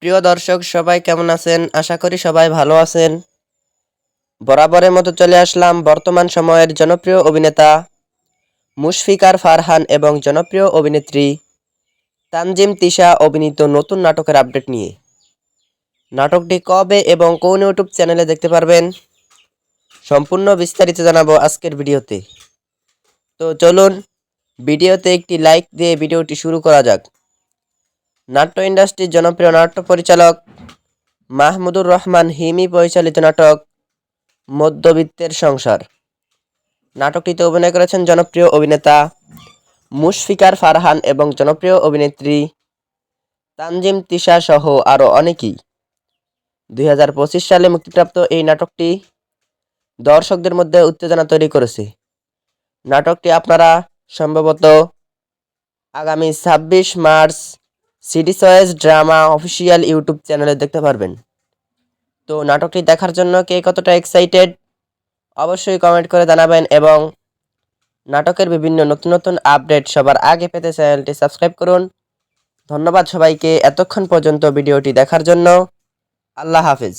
প্রিয় দর্শক সবাই কেমন আছেন? আশা করি সবাই ভালো আছেন। বরাবরের মতো চলে আসলাম বর্তমান সময়ের জনপ্রিয় অভিনেতা মুশফিকার ফারহান এবং জনপ্রিয় অভিনেত্রী তানজিম তিশা অভিনীত নতুন নাটকের আপডেট নিয়ে। নাটকটি কবে এবং কোন ইউটিউব চ্যানেলে দেখতে পারবেন সম্পূর্ণ বিস্তারিত জানাবো আজকের ভিডিওতে। তো চলুন ভিডিওতে একটি লাইক দিয়ে ভিডিওটি শুরু করা যাক। নাট্য ইন্ডাস্ট্রির জনপ্রিয় নাট্য পরিচালক মাহমুদুর রহমান হিমি পরিচালিত নাটক মধ্যবিত্তের সংসার। নাটকটিতে অভিনয় করেছেন জনপ্রিয় অভিনেতা মুশফিকার ফারহান এবং জনপ্রিয় অভিনেত্রী তানজিম তিশা সহ আরও অনেকেই। 2025 সালে মুক্তিপ্রাপ্ত এই নাটকটি দর্শকদের মধ্যে উত্তেজনা তৈরি করেছে। নাটকটি আপনারা সম্ভবত আগামী 26 March CD choice drama official YouTube চ্যানেলে দেখতে পারবেন। তো নাটকটি দেখার জন্য কে কতটা এক্সাইটেড অবশ্যই কমেন্ট করে জানাবেন এবং নাটকের বিভিন্ন নতুন নতুন আপডেট সবার আগে পেতে চ্যানেলটি সাবস্ক্রাইব করুন। ধন্যবাদ সবাইকে এতক্ষণ পর্যন্ত ভিডিওটি দেখার জন্য। আল্লাহ হাফেজ।